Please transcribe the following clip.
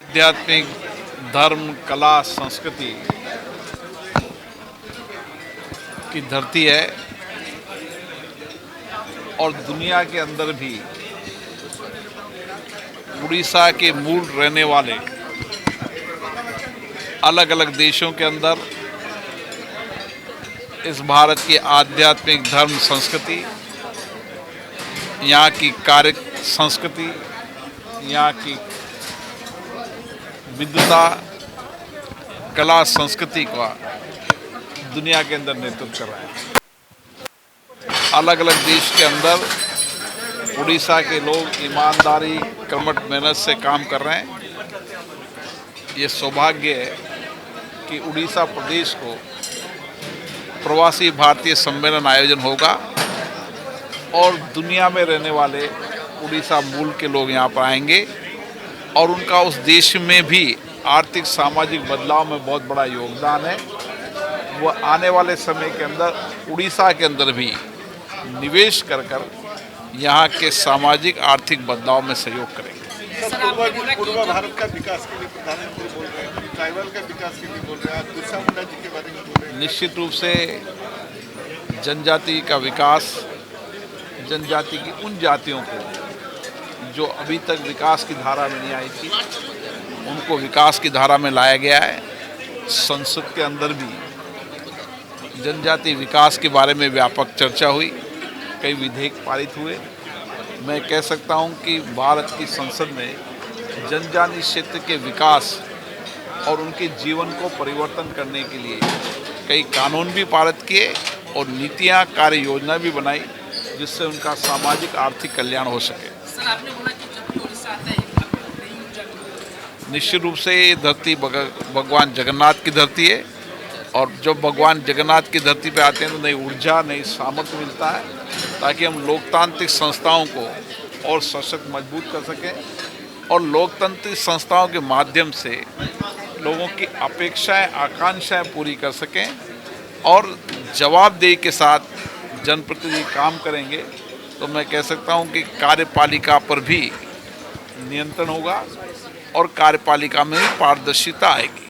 आध्यात्मिक धर्म, कला, संस्कृति की धरती है और दुनिया के अंदर भी उड़ीसा के मूल रहने वाले अलग अलग देशों के अंदर इस भारत की आध्यात्मिक धर्म संस्कृति, यहाँ की कार्य संस्कृति, यहाँ की विद्वता, कला, संस्कृति का दुनिया के अंदर नेतृत्व कर रहा है। अलग अलग देश के अंदर उड़ीसा के लोग ईमानदारी, कर्मठ मेहनत से काम कर रहे हैं। ये सौभाग्य है कि उड़ीसा प्रदेश को प्रवासी भारतीय सम्मेलन आयोजन होगा और दुनिया में रहने वाले उड़ीसा मूल के लोग यहाँ पर आएंगे और उनका उस देश में भी आर्थिक सामाजिक बदलाव में बहुत बड़ा योगदान है। वो आने वाले समय के अंदर उड़ीसा के अंदर भी निवेश कर यहाँ के सामाजिक आर्थिक बदलाव में सहयोग करेंगे। पूर्व भारत का विकास के लिए प्रधानमंत्री बोल रहे हैं, ट्राइबल का विकास के लिए बोल रहे हैं, आप बिरसा मुंडा जी के बारे में बोल रहे हैं। निश्चित रूप से जनजाति का विकास, जनजाति की उन जातियों को जो अभी तक विकास की धारा में नहीं आई थी, उनको विकास की धारा में लाया गया है। संसद के अंदर भी जनजाति विकास के बारे में व्यापक चर्चा हुई, कई विधेयक पारित हुए। मैं कह सकता हूं कि भारत की संसद में जनजाति क्षेत्र के विकास और उनके जीवन को परिवर्तन करने के लिए कई कानून भी पारित किए और नीतियां, कार्य योजना भी बनाई जिससे उनका सामाजिक आर्थिक कल्याण हो सके। सर, आपने बोला कि जब भी उड़ीसा आता है नई ऊर्जा मिलती है। निश्चित रूप से ये धरती भगवान जगन्नाथ की धरती है और जब भगवान जगन्नाथ की धरती पे आते हैं तो नई ऊर्जा, नई सामर्थ्य मिलता है ताकि हम लोकतांत्रिक संस्थाओं को और सशक्त मजबूत कर सकें और लोकतांत्रिक संस्थाओं के माध्यम से लोगों की अपेक्षाएं, आकांक्षाएं पूरी कर सकें और जवाबदेही के साथ जनप्रतिनिधि काम करेंगे तो मैं कह सकता हूं कि कार्यपालिका पर भी नियंत्रण होगा और कार्यपालिका में भी पारदर्शिता आएगी।